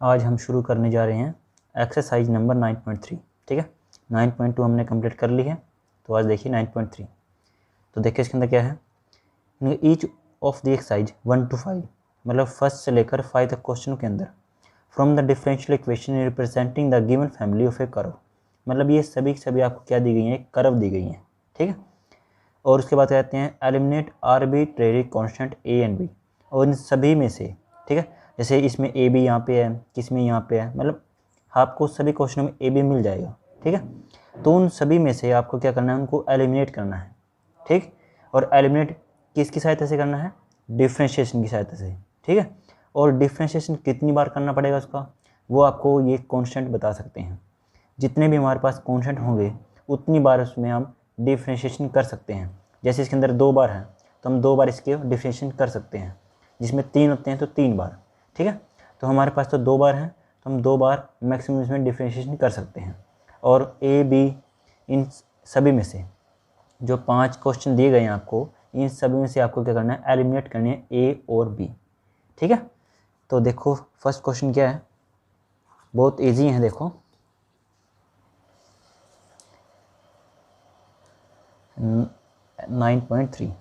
आज हम शुरू करने जा रहे हैं एक्सरसाइज नंबर 9.3। ठीक है, 9.2 हमने कंप्लीट कर ली है, तो आज देखिए 9.3। तो देखिए इसके अंदर क्या है, each of the exercise 1 to 5, मतलब फर्स्ट से लेकर 5 तक क्वेश्चन के अंदर from the differential equation representing the given family of A curve, मतलब ये सभी आपको क्या दी गई हैं, एक कर्व दी गई हैं। ठीक है, और उसके बाद कहते हैं eliminate arbitrary constant A and B, और इन सभी में से, ठीक है, जैसे इसमें ए बी यहाँ पे है, किसमें यहाँ पे है, मतलब आपको सभी क्वेश्चनों में ए बी मिल जाएगा। ठीक है, तो उन सभी में से आपको क्या करना है, उनको एलिमिनेट करना है। ठीक, और एलिमिनेट किसकी सहायता से करना है, डिफ्रेंशिएशन की सहायता से। ठीक है, और डिफ्रेंशिएशन कितनी बार करना पड़ेगा उसका, वो आपको ये कॉन्स्टेंट बता सकते हैं। जितने भी हमारे पास कॉन्स्टेंट होंगे उतनी बार उसमें हम डिफ्रेंशिएशन कर सकते हैं। जैसे इसके अंदर 2 बार हैं तो हम 2 बार इसके डिफ्रेंशिएशन कर सकते हैं, जिसमें 3 होते हैं तो 3 बार। ठीक है, तो हमारे पास तो 2 बार हैं, तो हम 2 बार मैक्सिमम इसमें डिफ्रेंशिएशन कर सकते हैं। और ए बी इन सभी में से जो 5 क्वेश्चन दिए गए हैं आपको, इन सभी में से आपको क्या करना है, एलिमिनेट करनी है ए और बी। ठीक है, तो देखो फर्स्ट क्वेश्चन क्या है, बहुत ईजी है। देखो 9.3।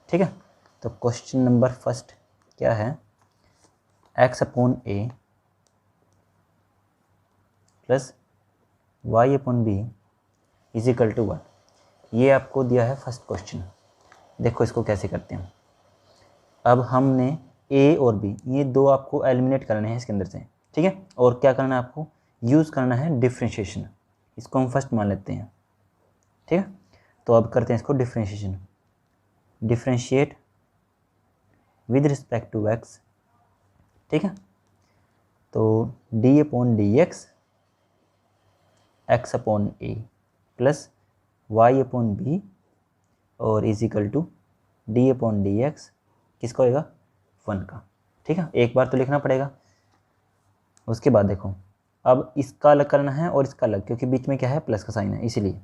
ठीक है, तो क्वेश्चन नंबर फर्स्ट क्या है, x upon A plus Y upon B is equal to 1। ये आपको दिया है फर्स्ट क्वेश्चन। देखो इसको कैसे करते हैं। अब हमने ए और बी ये 2 आपको एलिमिनेट करने हैं इसके अंदर से। ठीक है, और क्या करना है आपको, यूज़ करना है डिफ्रेंशिएशन। इसको हम फर्स्ट मान लेते हैं। ठीक है, तो अब करते हैं इसको differentiation. Differentiate with respect to x. ठीक है, तो D upon D x upon ए प्लस वाई अपॉन बी और is equal to D upon D x किसका होएगा, 1 का। ठीक है, एक बार तो लिखना पड़ेगा। उसके बाद देखो अब इसका अलग करना है और इसका अलग, क्योंकि बीच में क्या है, प्लस का साइन है, इसीलिए।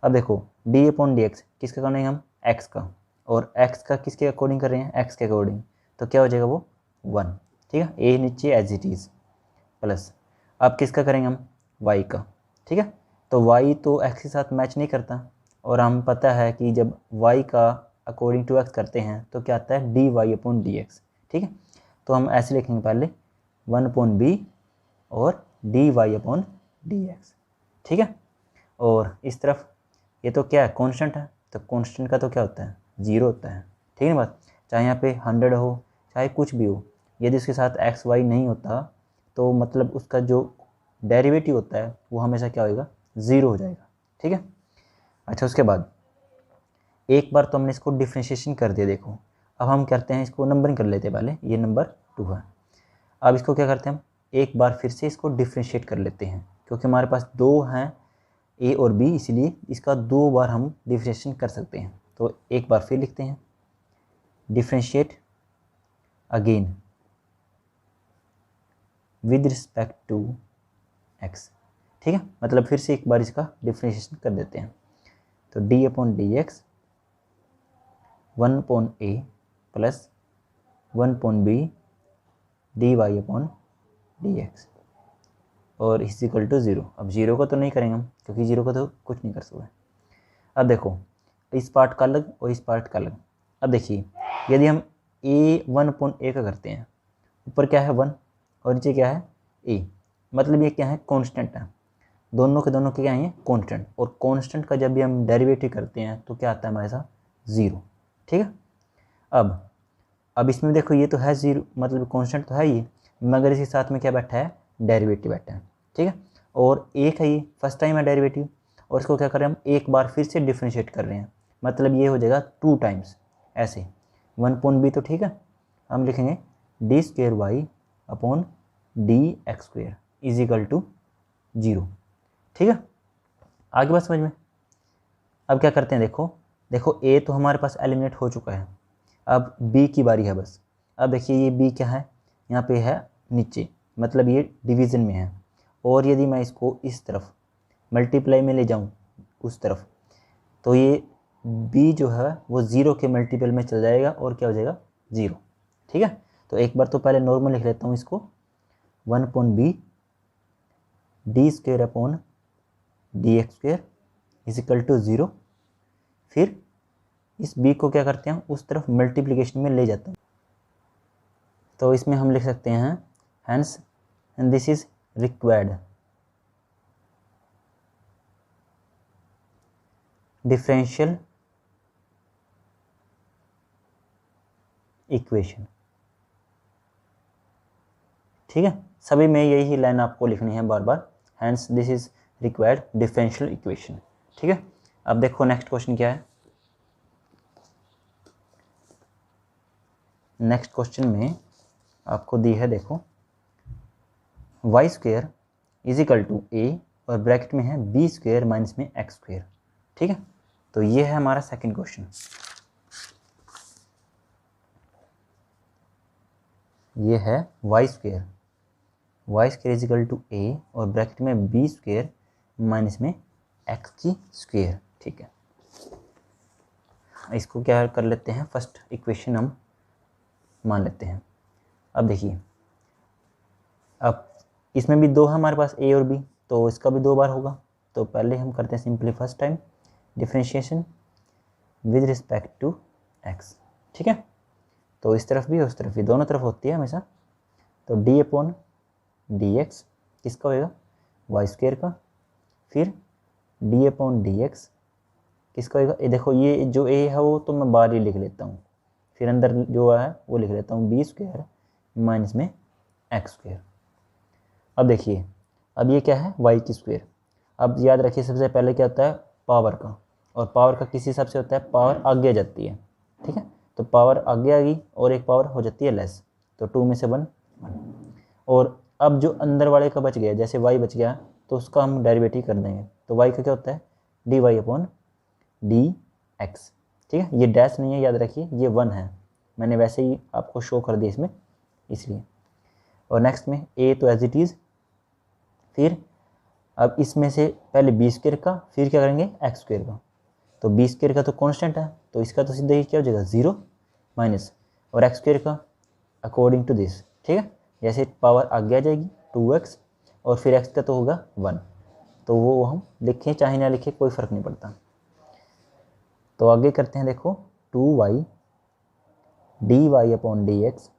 अब देखो डी अपॉन डी एक्स किसका करना है, हम एक्स का, और एक्स का किसके अकॉर्डिंग कर रहे हैं, एक्स के अकॉर्डिंग, तो क्या हो जाएगा वो 1। ठीक है, ए नीचे एज इट इज़ प्लस, अब किसका करेंगे हम, वाई का। ठीक है, तो वाई तो एक्स के साथ मैच नहीं करता, और हम पता है कि जब वाई का अकॉर्डिंग टू एक्स करते हैं तो क्या आता है, D Y upon D X. ठीक है, तो हम ऐसे लिखेंगे पहले 1 अपॉन बी और D Y upon D X. ठीक है, और इस तरफ ये तो क्या है, कॉन्स्टेंट है, तो कॉन्स्टेंट का तो क्या होता है, 0 होता है। ठीक है ना बात, चाहे यहाँ पे 100 हो चाहे कुछ भी हो, यदि उसके साथ एक्स वाई नहीं होता तो मतलब उसका जो डेरिवेटिव होता है वो हमेशा क्या होएगा, 0 हो जाएगा। ठीक है, अच्छा उसके बाद एक बार तो हमने इसको डिफ्रेंशिएशन कर दिया। देखो अब हम करते हैं इसको नंबरिंग कर लेते हैं, पहले ये नंबर 2 है। अब इसको क्या करते हैं, हम एक बार फिर से इसको डिफ्रेंशिएट कर लेते हैं, क्योंकि हमारे पास 2 हैं ए और बी, इसलिए इसका 2 बार हम डिफ्रेंशिएशन कर सकते हैं। तो एक बार फिर लिखते हैं differentiate again with respect to x. ठीक है, मतलब फिर से एक बार इसका डिफ्रेंशिएशन कर देते हैं। तो D upon D x 1 upon ए plus 1 upon b d Y upon D x और इज इक्वल टू 0। अब 0 को तो नहीं करेंगे हम, क्योंकि 0 को तो कुछ नहीं कर सकते। अब देखो इस पार्ट का अलग और इस पार्ट का अलग। अब देखिए यदि हम ए 1 अपॉन ए का करते हैं, ऊपर क्या है 1 और नीचे क्या है ए, मतलब ये क्या है, कांस्टेंट है। दोनों के दोनों क्या है, कांस्टेंट, और कांस्टेंट का जब भी हम डेरिवेटिव करते हैं तो क्या आता है हमारे साथ, 0। ठीक है, अब इसमें देखो ये तो है 0, मतलब कांस्टेंट तो है ये, मगर इसके साथ में क्या बैठा है, डेरिवेटिव बैठा है। ठीक है, और एक है ये फर्स्ट टाइम है डेरिवेटिव, और इसको क्या कर रहे हैं हम, एक बार फिर से डिफ्रेंशिएट कर रहे हैं, मतलब ये हो जाएगा 2 टाइम्स ऐसे। 1 अपॉन बी तो ठीक है, हम लिखेंगे D square Y upon D X square is equal to 0। ठीक है, आगे बात समझ में। अब क्या करते हैं, देखो ए तो हमारे पास एलिमिनेट हो चुका है, अब बी की बारी है बस। अब देखिए ये बी क्या है, यहाँ पे है नीचे, मतलब ये डिवीज़न में है, और यदि मैं इसको इस तरफ मल्टीप्लाई में ले जाऊँ उस तरफ, तो ये बी जो है वो 0 के मल्टीपल में चल जाएगा और क्या हो जाएगा, 0। ठीक है, तो एक बार तो पहले नॉर्मल लिख लेता हूँ इसको, 1/b D square upon D X square is equal to 0। फिर इस b को क्या करते हैं, उस तरफ मल्टीप्लिकेशन में ले जाते हैं। तो इसमें हम लिख सकते हैं hence and this is required differential equation. ठीक है, सभी में यही लाइन आपको लिखनी है बार बार, hence this is required differential equation. ठीक है, अब देखो नेक्स्ट क्वेश्चन क्या है। नेक्स्ट क्वेश्चन में आपको दी है, देखो y square is equal to a और ब्रैकेट में है बी स्क्वेयर माइनस में एक्स स्क्वेयर। ठीक है, तो ये है हमारा सेकंड क्वेश्चन। ये है y square is equal to a और ब्रैकेट में बी स्क्वेयर माइनस में एक्स की स्क्वेयर। ठीक है, इसको क्या कर लेते हैं, फर्स्ट इक्वेशन हम मान लेते हैं। अब देखिए, अब इसमें भी दो है हमारे पास ए और बी, तो इसका भी 2 बार होगा। तो पहले हम करते हैं simply first time differentiation with respect to x. ठीक है, तो इस तरफ भी उस तरफ भी, दोनों तरफ होती है हमेशा। तो डी अपॉन डी एक्स किसका होएगा, वाई स्क्वेयर का। फिर डी अपॉन डी एक्स किसका होएगा, ये देखो ये जो ए है वो तो मैं बाहर ही लिख लेता हूँ, फिर अंदर जो है वो लिख लेता हूँ बी स्क्वेयर माइनस में एक्स स्क्वेयर। अब देखिए, अब ये क्या है, वाई की स्क्वेयर। अब याद रखिए सबसे पहले क्या होता है, पावर का, और पावर का किस हिसाब से होता है, पावर आगे आ जाती है। ठीक है, तो पावर आगे आ गई और एक पावर हो जाती है लेस, तो 2 में से 1 और अब जो अंदर वाले का बच गया, जैसे y बच गया तो उसका हम डेरिवेटिव कर देंगे। तो y का क्या होता है, D Y upon D X. ठीक है, ये डैश नहीं है, याद रखिए ये 1 है, मैंने वैसे ही आपको शो कर दिया इसमें इसलिए। और नेक्स्ट में a तो एज इट इज़। फिर अब इसमें से पहले बी स्क्वेयर का, फिर क्या करेंगे एक्स स्क्वेयर का। तो बी स्क्वेयर का तो कांस्टेंट है, तो इसका तो सीधा ही क्या हो जाएगा 0 माइनस, और एक्स स्क्वेयर का अकॉर्डिंग टू दिस। ठीक है, जैसे पावर आगे आ जाएगी 2x और फिर x का तो होगा 1, तो वो हम लिखें चाहे ना लिखें कोई फ़र्क नहीं पड़ता। तो आगे करते हैं, देखो 2y D Y upon D X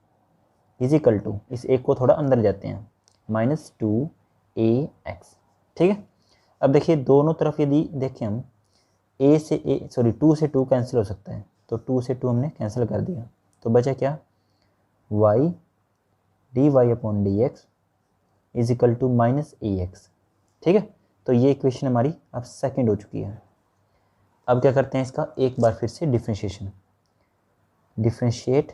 is equal to, इस एक को थोड़ा अंदर जाते हैं, -2ax। ठीक है, अब देखिए दोनों तरफ यदि देखें हम a से a सॉरी 2 से 2 कैंसिल हो सकता है, तो 2 से 2 हमने कैंसिल कर दिया, तो बचा क्या, y D Y upon D X is equal to -ax। ठीक है, तो ये इक्वेशन हमारी अब सेकंड हो चुकी है। अब क्या करते हैं, इसका एक बार फिर से differentiation, differentiate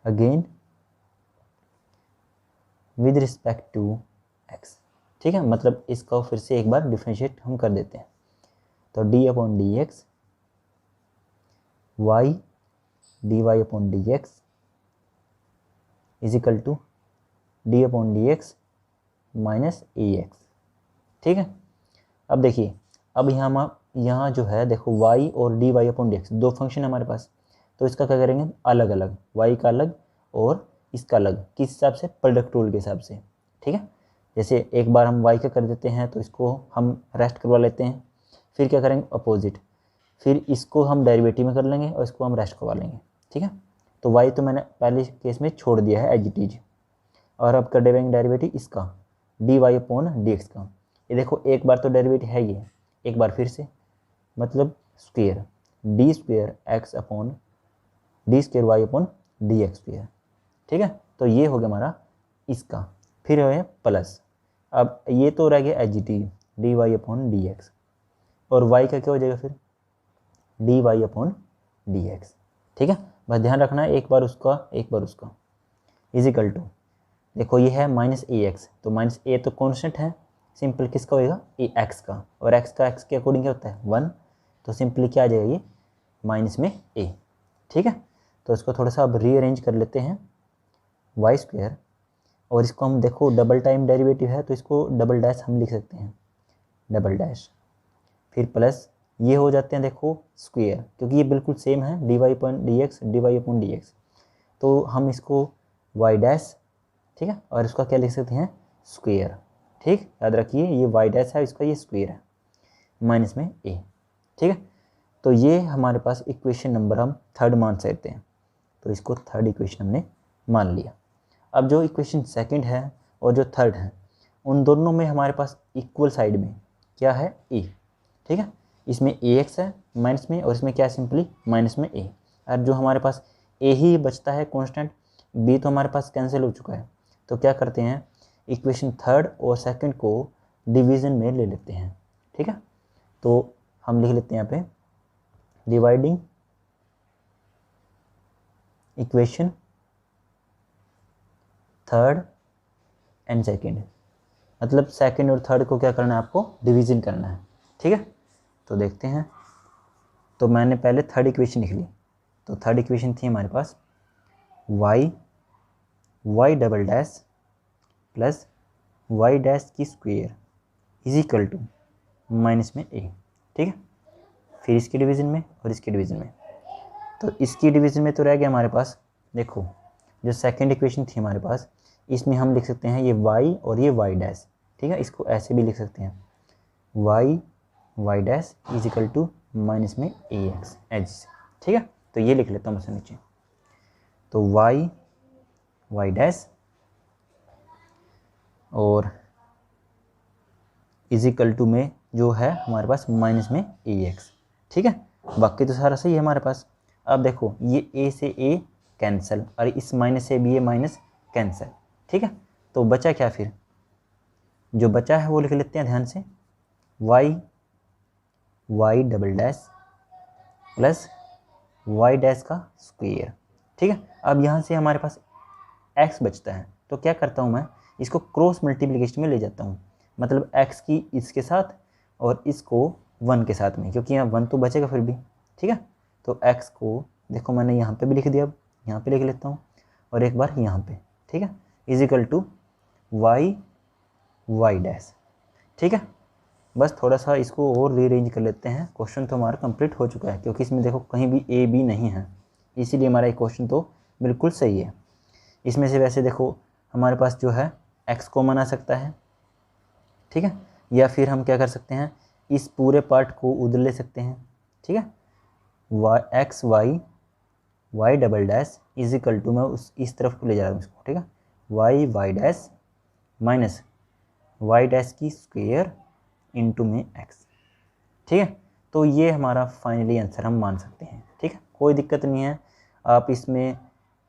again with respect to x। ठीक है, मतलब इसका फिर से एक बार डिफरेंशिएट हम कर देते हैं। तो D upon D X Y D Y upon D X is equal to D upon D X minus A X. ठीक है, अब देखिए, अब यहाँ जो है देखो y और D Y upon D X दो फंक्शन हमारे पास, तो इसका क्या करेंगे अलग अलग, y का अलग और इसका अलग, किस हिसाब से, प्रोडक्ट रूल के हिसाब से। ठीक है, जैसे एक बार हम y का कर देते हैं तो इसको हम रेस्ट करवा लेते हैं, फिर क्या करेंगे अपोजिट, फिर इसको हम डेरिवेटिव में कर लेंगे और इसको हम रेस्ट करवा लेंगे। ठीक है, तो y तो मैंने पहले केस में छोड़ दिया है एज इट इज, और अब कर देंगे डेरिवेटिव इसका D Y upon D X का। ये देखो एक बार तो डेरिवेटिव है ये, एक बार फिर से मतलब square D square X upon D square Y upon D X square. ठीक है, तो ये हो गया हमारा इसका, फिर है प्लस, अब ये तो रह गया H T D Y upon D x, और वाई का क्या हो जाएगा फिर D Y upon D X. ठीक है, बस ध्यान रखना है एक बार उसका एक बार उसका, इज इक्वल टू, देखो ये है -ax, तो -a तो कॉन्स्टेंट है, सिंपल किसका होएगा ए एक्स का, और x का x के अकॉर्डिंग क्या होता है 1, तो सिंपली क्या आ जाएगा ये माइनस में a। ठीक है, तो इसको थोड़ा सा अब रीअरेंज कर लेते हैं वाई स्क्वायर, और इसको हम देखो डबल टाइम डेरिवेटिव है तो इसको डबल डैश हम लिख सकते हैं, डबल डैश, फिर प्लस ये हो जाते हैं देखो स्क्वायर, क्योंकि ये बिल्कुल सेम है D Y upon D X D Y upon D X, तो हम इसको वाई डैश ठीक है, और इसका क्या लिख सकते हैं, स्क्वायर। ठीक, याद रखिए ये वाई डैश है, इसका ये स्क्वायर है, माइनस में ए। ठीक है, तो ये हमारे पास इक्वेशन नंबर हम थर्ड मान सकते हैं, तो इसको थर्ड इक्वेशन हमने मान लिया। अब जो इक्वेशन सेकंड है और जो थर्ड है, उन दोनों में हमारे पास इक्वल साइड में क्या है, ए। ठीक है, इसमें ए एक्स है माइनस में, और इसमें क्या है, सिंपली माइनस में ए। और जो हमारे पास ए ही बचता है कांस्टेंट, बी तो हमारे पास कैंसिल हो चुका है, तो क्या करते हैं, इक्वेशन थर्ड और सेकंड को डिवीज़न में ले लेते हैं। ठीक है, तो हम लिख लेते हैं यहाँ पे dividing equation third and second, मतलब सेकंड और थर्ड को क्या करना है, आपको डिवीज़न करना है। ठीक है, तो देखते हैं। तो मैंने पहले थर्ड इक्वेशन लिख ली, तो थर्ड इक्वेशन थी हमारे पास y double dash plus Y dash की square is equal to minus में ए। ठीक है, फिर इसके डिवीज़न में और इसके डिवीज़न में, तो इसकी डिवीज़न में तो रह गया हमारे पास, देखो जो सेकंड इक्वेशन थी हमारे पास, इसमें हम लिख सकते हैं ये y और ये y डैश। ठीक है, इसको ऐसे भी लिख सकते हैं, y dash is equal to minus में ए एक्स एज से। ठीक है, तो ये लिख लेता हूँ मैं नीचे, तो y डैश और इज इक्वल टू में जो है हमारे पास माइनस में ए एक्स। ठीक है, बाकी तो सारा सही है हमारे पास। अब देखो ये ए से ए कैंसिल, और इस माइनस से भी ये माइनस कैंसिल। ठीक है, तो बचा क्या, फिर जो बचा है वो लिख लेते हैं ध्यान से, Y double dash plus Y dash का स्क्वायर। ठीक है, अब यहाँ से हमारे पास एक्स बचता है, तो क्या करता हूँ मैं, इसको क्रॉस मल्टीप्लिकेशन में ले जाता हूँ, मतलब एक्स की इसके साथ और इसको 1 के साथ में, क्योंकि यहाँ 1 तो बचेगा फिर भी। ठीक है, तो एक्स को देखो मैंने यहाँ पे भी लिख दिया, अब यहाँ पे लिख लेता हूँ और एक बार यहाँ पे। ठीक है, is equal to Y dash. ठीक है, बस थोड़ा सा इसको और रीअरेंज कर लेते हैं। क्वेश्चन तो हमारा कंप्लीट हो चुका है, क्योंकि इसमें देखो कहीं भी ए बी नहीं है, इसीलिए हमारा ये क्वेश्चन तो बिल्कुल सही है। इसमें से वैसे देखो हमारे पास जो है एक्स कॉमन आ सकता है। ठीक है, या फिर हम क्या कर सकते हैं, इस पूरे पार्ट को उधर ले सकते हैं। ठीक है, X Y double dash is equal to, मैं इस तरफ को ले जा रहा हूँ इसको। ठीक है, Y dash minus Y dash की स्क्वायर इंटू में एक्स। ठीक है, तो ये हमारा फाइनली आंसर हम मान सकते हैं। ठीक है, कोई दिक्कत नहीं है, आप इसमें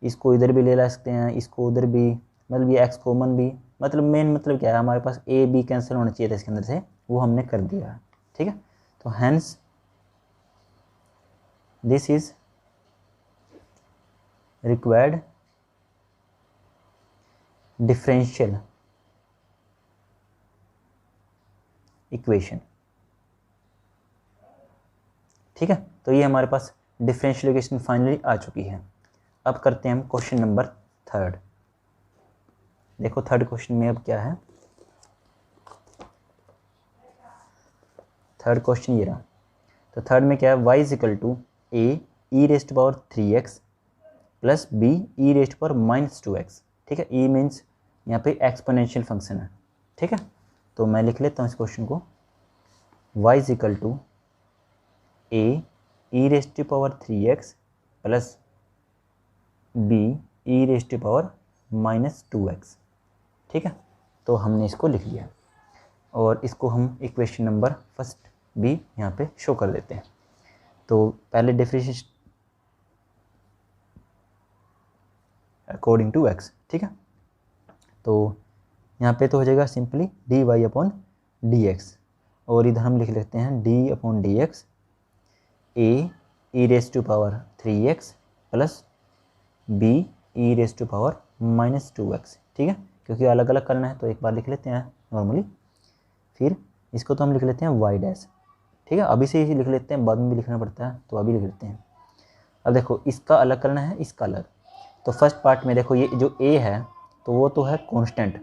इसको इधर भी ले ला सकते हैं, इसको उधर भी, मतलब ये एक्स कॉमन भी, मतलब मेन मतलब क्या है, हमारे पास ए बी कैंसिल होना चाहिए था इसके अंदर से, वो हमने कर दिया है। ठीक है, तो hence this is required differential equation. ठीक है, तो ये हमारे पास डिफरेंशियल इक्वेशन फाइनली आ चुकी है। अब करते हैं हम क्वेश्चन नंबर थर्ड। देखो थर्ड क्वेश्चन में अब क्या है, थर्ड क्वेश्चन ये रहा। तो थर्ड में क्या है, y is equal to A E raised power 3x plus B E raised power -2x। ठीक है, e मीन्स यहाँ पे एक्सपोनेंशियल फंक्शन है। ठीक है, तो मैं लिख लेता हूँ इस क्वेश्चन को, y is equal to A E raised power 3x plus B E raised power -2x। ठीक है, तो हमने इसको लिख लिया, और इसको हम इक्वेशन नंबर फर्स्ट भी यहाँ पे शो कर देते हैं। तो पहले डिफरेंशिएशन अकॉर्डिंग टू x। ठीक है, तो यहाँ पे तो हो जाएगा सिंपली dy/dx, और इधर हम लिख लेते हैं d/dx a E raised to power 3x plus b E raised to power -2x। ठीक है, क्योंकि अलग अलग करना है तो एक बार लिख लेते हैं नॉर्मली, फिर इसको तो हम लिख लेते हैं y डैश। ठीक है, अभी से ही लिख लेते हैं, बाद में भी लिखना पड़ता है, तो अभी लिख लेते हैं। अब देखो इसका अलग करना है, इसका अलग। तो फर्स्ट पार्ट में देखो ये जो a है तो वो तो है कांस्टेंट,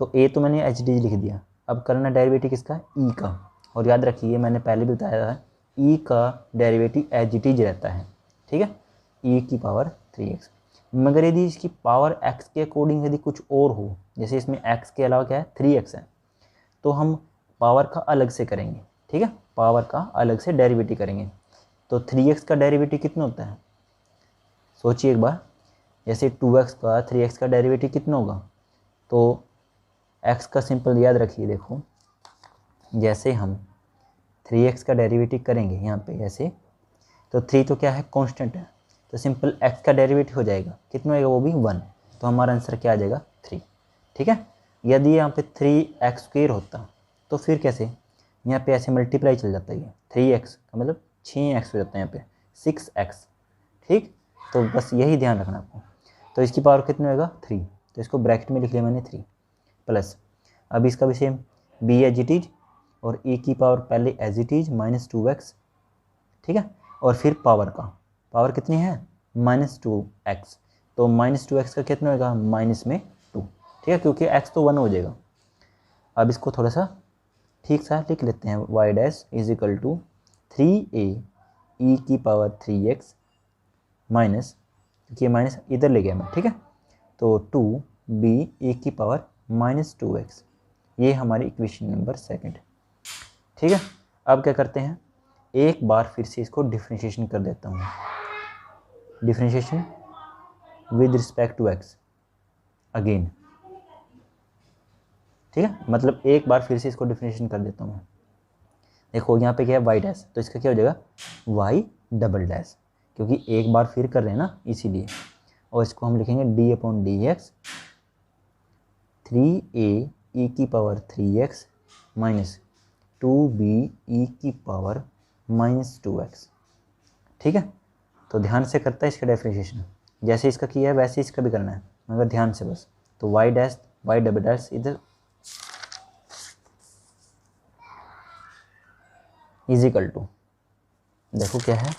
तो a तो मैंने एच डी लिख दिया। अब करना डेरिवेटिव किसका, e का, और याद रखिए मैंने पहले भी बताया था e का डेरिवेटिव एच डी रहता है। ठीक है, e की पावर 3x, मगर यदि इसकी पावर x के अकॉर्डिंग यदि कुछ और हो, जैसे इसमें x के अलावा क्या है 3x है, तो हम पावर का अलग से करेंगे, ठीक है, पावर का अलग से डेरिवेटिव करेंगे। तो 3x का डेरिवेटिव कितना होता है, सोचिए एक बार, जैसे 2x का 3x का डेरिवेटिव कितना होगा, तो x का सिंपल याद रखिए, देखो जैसे हम 3x का डेरिवेटिव करेंगे यहाँ पे ऐसे, तो 3 तो क्या है कांस्टेंट है, तो सिंपल x का डेरिवेटिव हो जाएगा, कितना होगा वो भी 1, तो हमारा आंसर क्या आ जाएगा 3, ठीक है। यदि यहाँ पे 3x² होता तो फिर कैसे, यहाँ पे ऐसे मल्टीप्लाई चल जाता है, 3x का मतलब 6x हो जाता है यहाँ पे 6x, ठीक। तो बस यही ध्यान रखना आपको। तो इसकी पावर कितनी होगा 3, तो इसको ब्रैकेट में लिख लिया मैंने 3 प्लस, अब इसका भी same b as it is और e की पावर पहले एज इट इज -2x, ठीक है, और फिर पावर कितनी है -2x, तो -2x का कितना होगा -2, ठीक है, क्योंकि x तो 1 हो जाएगा। अब इसको थोड़ा सा ठीक सा लिख लेते हैं, y dash is equal to 3a e की पावर 3x माइनस, क्योंकि माइनस इधर ले गया मैं, ठीक है, तो 2b e की पावर -2x, ये हमारी इक्वेशन नंबर 2, ठीक है। अब क्या करते हैं, एक बार फिर से इसको डिफरेंशिएशन कर देता हूँ, differentiation with respect to x again, ठीक है, मतलब एक बार फिर से इसको डिफरेंशिएशन कर देता हूँ। देखो यहाँ पे क्या है y डैश, तो इसका क्या हो जाएगा y डबल डैश, क्योंकि एक बार फिर कर रहे हैं ना इसीलिए, और इसको हम लिखेंगे d/dx 3a e की power 3x minus 2b e की पावर -2x, ठीक है। तो ध्यान से करता है इसका डिफरेंशिएशन, जैसे इसका किया है वैसे इसका भी करना है, मगर ध्यान से बस। तो y dash y double dash इधर इज इक्वल टू, देखो क्या है,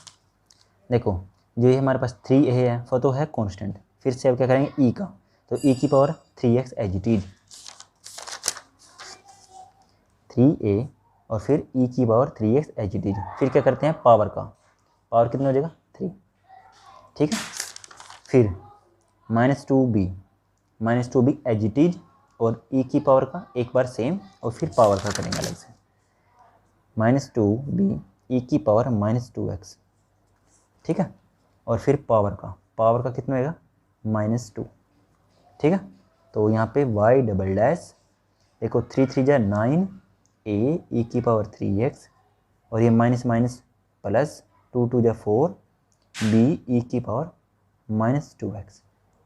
देखो जो ये हमारे पास 3a है वो तो है कांस्टेंट, फिर से अब क्या करेंगे e का, तो e की power 3x as it is 3a और फिर e की power 3x as it is, फिर क्या करते हैं पावर कितना हो जाएगा 3, ठीक है, फिर -2b एज इट इज और e की पावर का एक बार सेम और फिर पावर का करेंगे अलग से, -2b e की पावर -2x, ठीक है, और फिर पावर का कितना होगा -2, ठीक है। तो यहाँ पे y डबल डैश, देखो 3 3 जा 9 a e की पावर 3x और ये माइनस माइनस प्लस 2 2 जा 4 b e की पावर -2x,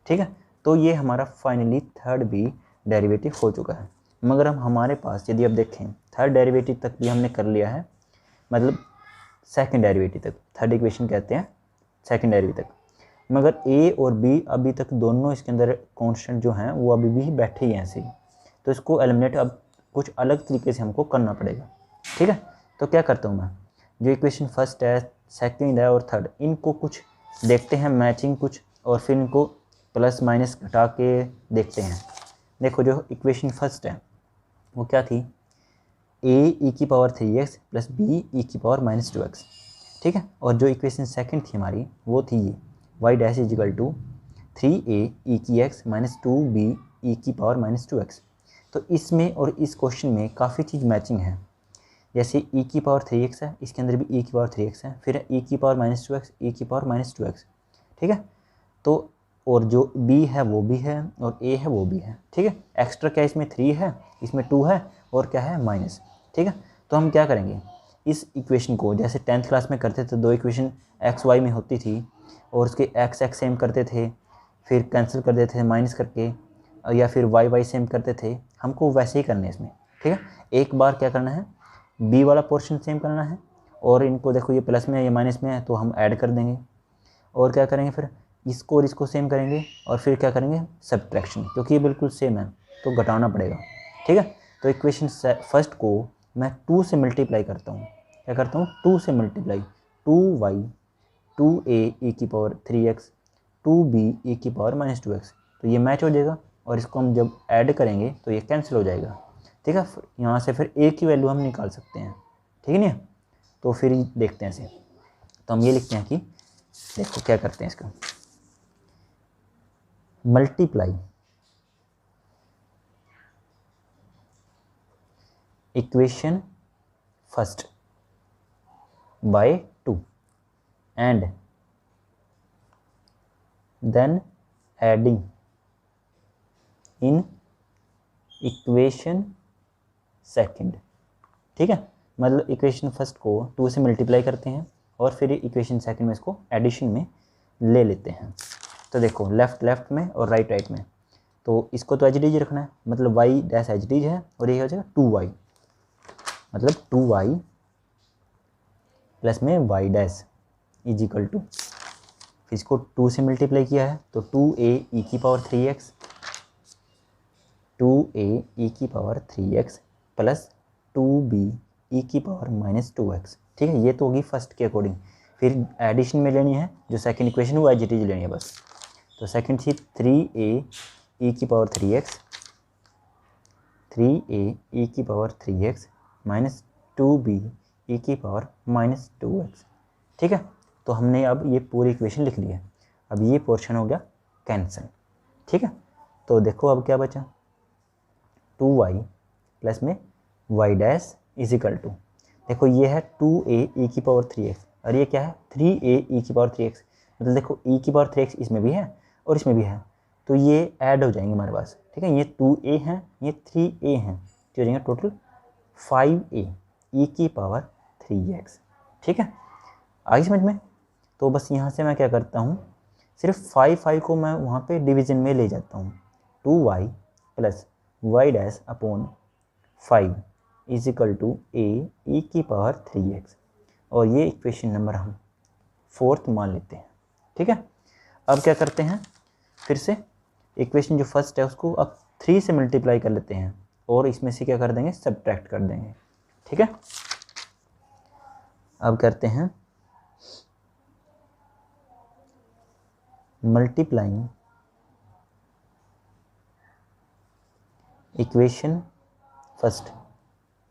ठीक है। तो ये हमारा फाइनली थर्ड भी डेरिवेटिव हो चुका है, मगर हम हमारे पास यदि अब देखें थर्ड डेरिवेटिव तक भी हमने कर लिया है, मतलब सेकंड डेरिवेटिव तक, थर्ड इक्वेशन कहते हैं सेकंड डेरिवेटिव तक, मगर a और b अभी तक दोनों इसके अंदर कांस्टेंट जो हैं वो अभी भी बैठे ही हैं ऐसे ही, तो इसको एलिमिनेट अब कुछ अलग तरीके से हमको करना पड़ेगा, ठीक है। तो क्या करता हूँ मैं, जो इक्वेशन फर्स्ट है सेकंड है और थर्ड, इनको कुछ देखते हैं मैचिंग कुछ, और फिर इनको प्लस माइनस घटा के देखते हैं। देखो जो इक्वेशन फर्स्ट है वो क्या थी, a e की power 3x plus b e की पावर -2x, ठीक है, और जो इक्वेशन सेकंड थी हमारी वो थी ये y dash is equal to 3a e की x माइनस 2b e की पावर -2x। तो इसमें और इस क्वेश्चन में काफ़ी चीज़ मैचिंग है, जैसे e की पावर 3x है, इसके अंदर भी e की पावर 3x है, फिर e की पावर -2x e की पावर -2x, ठीक है। तो और जो b है वो भी है और a है वो भी है, ठीक है। एक्स्ट्रा क्या इसमें 3 है, इसमें 2 है और क्या है माइनस, ठीक है। तो हम क्या करेंगे, इस इक्वेशन को जैसे 10th क्लास में करते थे, दो इक्वेशन एक्स वाई में होती थी और उसके एक्स एक्स सेम करते थे, फिर कैंसिल कर देते थे माइनस करके, या फिर वाई वाई सेम करते थे, हमको वैसे ही करना है इसमें, ठीक है। एक बार क्या करना है, बी वाला पोर्शन सेम करना है, और इनको देखो ये प्लस में है ये माइनस में है तो हम ऐड कर देंगे, और क्या करेंगे फिर इसको और इसको सेम करेंगे, और फिर क्या करेंगे सब्ट्रैक्शन, क्योंकि ये बिल्कुल सेम है तो घटाना पड़ेगा, ठीक है। तो इक्वेशन फर्स्ट को मैं 2 से मल्टीप्लाई करता हूँ, क्या करता हूँ 2 से मल्टीप्लाई, 2y 2a e की पावर 3x 2b e की पावर -2x, तो ये मैच हो जाएगा, और इसको हम जब ऐड करेंगे तो ये कैंसिल हो जाएगा, ठीक है। यहाँ से फिर a की वैल्यू हम निकाल सकते हैं, ठीक है ना। तो फिर देखते हैं इसे, तो हम ये लिखते हैं कि देखो क्या करते हैं इसका, multiply equation first by 2 and then adding in equation second. ठीक है, मतलब इक्वेशन फर्स्ट को 2 से मल्टीप्लाई करते हैं और फिर इक्वेशन सेकंड में इसको एडिशन में ले लेते हैं। तो देखो लेफ्ट लेफ्ट में और राइट राइट में, तो इसको तो एच डी जी रखना है, मतलब वाई डैश एच डी है और ये हो जाएगा 2y, मतलब 2y प्लस में Y dash is equal to, फिर इसको 2 से मल्टीप्लाई किया है तो 2a e की पावर 3x, 2a e की power 3x plus 2b e की पावर माइनस 2x। ठीक है, ये तो होगी फर्स्ट के अकॉर्डिंग। फिर एडिशन में लेनी है जो सेकंड इक्वेशन वो एज इट इज लेनी है बस। तो सेकंड थी 3a e की पावर 3x, 3a e की power 3x minus 2b e की पावर माइनस 2x। ठीक है, तो हमने अब ये पूरी इक्वेशन लिख ली है। अब ये पोर्शन हो गया कैंसिल। ठीक है, तो देखो अब क्या बचा, 2y प्लस में y dash is equal to, देखो ये है 2a e की पावर 3x और ये क्या है 3a e की पावर 3x, मतलब देखो e की पावर 3x इसमें भी है और इसमें भी है, तो ये ऐड हो जाएंगे हमारे पास। ठीक है, ये 2a हैं ये 3a हैं, तो हो जाएंगे टोटल 5a e की पावर 3x। ठीक है, आई समझ में। तो बस यहाँ से मैं क्या करता हूँ, सिर्फ 5 को मैं वहाँ पे डिवीजन में ले जाता हूँ, 2y plus Y dash upon 5 is equal to a e की पावर 3x, और ये इक्वेशन नंबर हम 4th मान लेते हैं। ठीक है, अब क्या करते हैं, फिर से इक्वेशन जो फर्स्ट है उसको अब 3 से मल्टीप्लाई कर लेते हैं और इसमें से क्या कर देंगे, सब्ट्रैक्ट कर देंगे। ठीक है, अब करते हैं मल्टीप्लाइंग इक्वेशन फर्स्ट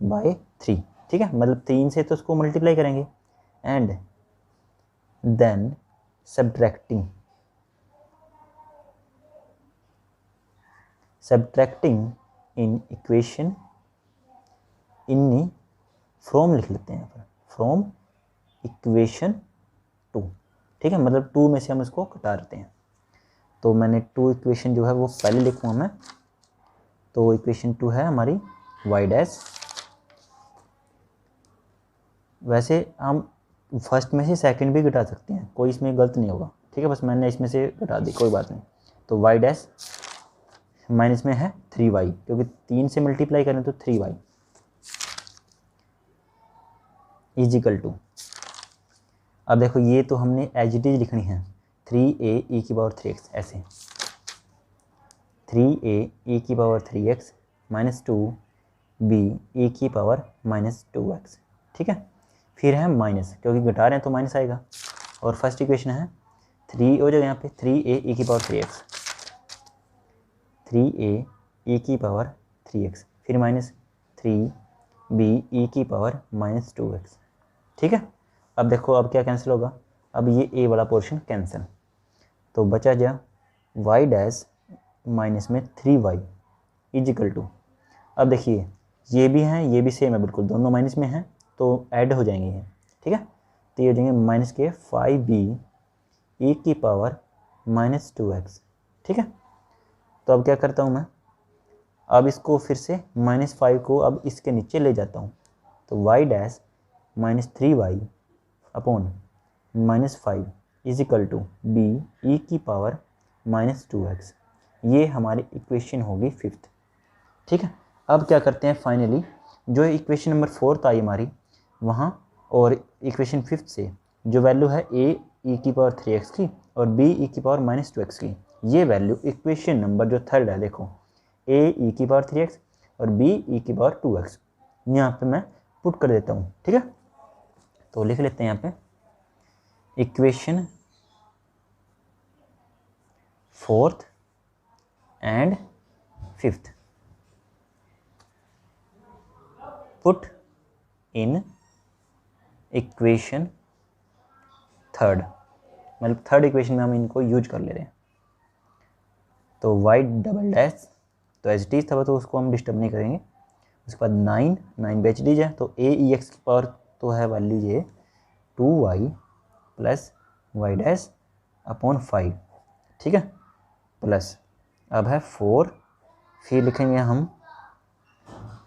बाय 3। ठीक है, मतलब 3 से तो उसको मल्टीप्लाई करेंगे एंड देन सब्ट्रैक्टिंग इन इक्वेशन इन फ्रॉम लिख लेते हैं, फ्रॉम इक्वेशन 2। ठीक है, मतलब 2 में से हम इसको घटा देते हैं, तो मैंने 2 इक्वेशन जो है वो पहले लिखूँगा मैं। तो इक्वेशन 2 है हमारी y डैश, वैसे हम फर्स्ट में से सेकंड भी घटा सकते हैं, कोई इसमें गलत नहीं होगा। ठीक है, बस मैंने इसमें से घटा दी, कोई बात नहीं। तो y डैश माइनस में है 3y, क्योंकि 3 से मल्टीप्लाई करें तो 3y इज इक्वल टू, अब देखो ये तो हमने एज इट इज लिखनी है 3a e की पावर 3x, ऐसे 3a e की power 3x minus 2b e की पावर माइनस 2x। ठीक है, फिर है माइनस, क्योंकि घटा रहे हैं तो माइनस आएगा, और फर्स्ट इक्वेशन है 3 हो जाएगा यहाँ पे 3a e की पावर 3x, 3a e की पावर 3x फिर माइनस 3b e की पावर माइनस 2x। ठीक है, अब देखो अब क्या कैंसिल होगा, अब ये a वाला पोर्शन कैंसिल, तो बचा जा y डैश माइनस में 3y इज इक्वल टू, अब देखिए ये भी हैं ये भी सेम है बिल्कुल, दोनों माइनस में हैं तो ऐड हो जाएंगे ये। ठीक है, तो ये हो जाएंगे माइनस के 5b e की पावर माइनस 2x। ठीक है, तो अब क्या करता हूँ मैं, अब इसको फिर से -5 को अब इसके नीचे ले जाता हूँ, तो y dash minus 3y upon minus 5 is equal to b e की पावर माइनस 2x, ये हमारी इक्वेशन होगी 5th। ठीक है, अब क्या करते हैं फाइनली, जो इक्वेशन नंबर 4th आई हमारी वहाँ, और इक्वेशन 5th से जो वैल्यू है a e की पावर 3x की और b e की पावर माइनस 2x की, ये वैल्यू इक्वेशन नंबर जो 3rd है, देखो a e की पावर 3x और b e की पावर 2x, यहाँ पे मैं पुट कर देता हूँ। ठीक है, तो लिख लेते हैं यहाँ पे equation 4th and 5th put in equation 3rd, मतलब 3rd इक्वेशन में हम इनको यूज कर ले रहे हैं। तो वाई डबल डैश तो एच डी था तो उसको हम डिस्टर्ब नहीं करेंगे। उसके बाद 9 बेच दीजिए तो ए ई एक्स की पावर तो है मान लीजिए 2y plus Y dash upon 5, ठीक है, प्लस अब है 4, फिर लिखेंगे हम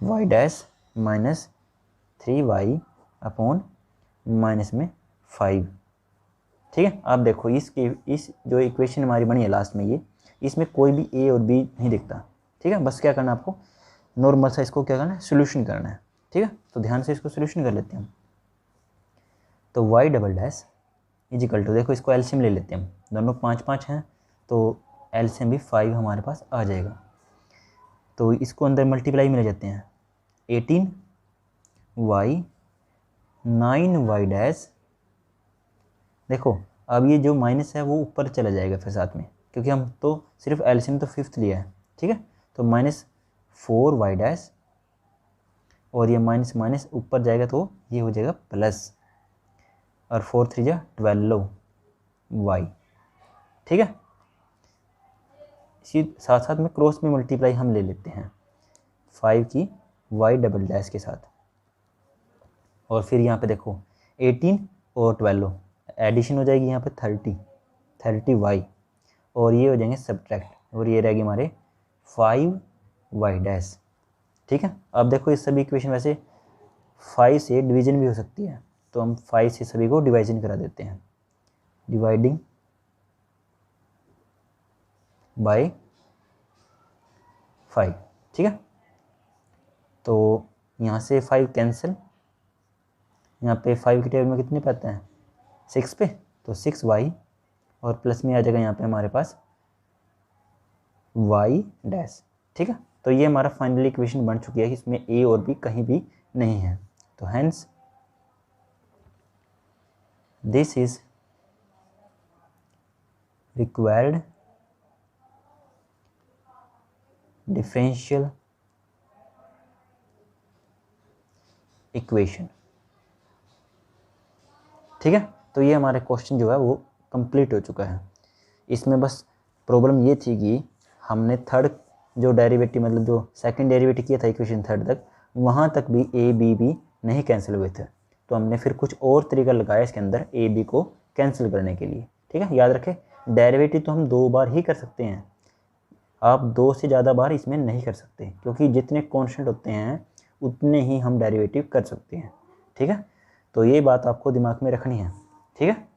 y dash minus 3y upon minus में 5, ठीक है। आप देखो इस जो इक्वेशन हमारी बनी है लास्ट में, ये इसमें कोई भी ए और बी नहीं दिखता, ठीक है। बस क्या करना है आपको, नॉर्मल सा इसको क्या करना है, सोल्यूशन करना है, ठीक है। तो ध्यान से इसको सोल्यूशन कर लेते हैं हम। तो y double dash is equal to, देखो इसको एलसीएम ले लेते हैं हम, दोनों 5 हैं तो एलसीएम भी 5 हमारे पास आ जाएगा। तो इसको अंदर मल्टीप्लाई में ले जाते हैं, 18y 9y डैश, देखो अब ये जो माइनस है वो ऊपर चला जाएगा फिर साथ में, क्योंकि हम तो सिर्फ एलसीएम तो 5th लिया है, ठीक है। तो -4y डैश और ये माइनस माइनस ऊपर जाएगा तो ये हो जाएगा प्लस, और 4 3 जा 12y, ठीक है। इसी साथ साथ में क्रॉस में मल्टीप्लाई हम ले लेते हैं 5 की y डबल डैश के साथ, और फिर यहाँ पे देखो 18 और 12 एडिशन हो जाएगी यहाँ पे 30y, और ये हो जाएंगे सब्ट्रैक्ट, और ये रहेगी हमारे 5y डैश, ठीक है। अब देखो इस सभी इक्वेशन वैसे 5 से डिवीजन भी हो सकती है, तो हम 5 से सभी को डिवाइजन करा देते हैं, डिवाइडिंग बाय 5, ठीक है। तो यहाँ से 5 कैंसिल, यहाँ पे 5 के टेबल में कितने पे आते हैं 6 पे, तो 6y और प्लस में आ जाएगा यहाँ पे हमारे पास y डैश, ठीक है। तो ये हमारा फाइनल इक्वेशन बन चुकी है कि इसमें a और b कहीं भी नहीं है। तो hence this is required differential equation, ठीक है। तो ये हमारा क्वेश्चन जो है वो कंप्लीट हो चुका है। इसमें बस प्रॉब्लम ये थी कि हमने थर्ड जो डेरिवेटिव मतलब जो सेकंड डेरिवेटिव किया था इक्वेशन थर्ड तक, वहाँ तक भी ए बी भी नहीं कैंसिल हुए थे, तो हमने फिर कुछ और तरीका लगाया इसके अंदर ए बी को कैंसिल करने के लिए, ठीक है। याद रखें डेरिवेटिव तो हम 2 बार ही कर सकते हैं, आप 2 से ज़्यादा बार इसमें नहीं कर सकते, क्योंकि जितने कॉन्स्टेंट होते हैं उतने ही हम डेरिवेटिव कर सकते हैं, ठीक है। तो ये बात आपको दिमाग में रखनी है, ठीक है।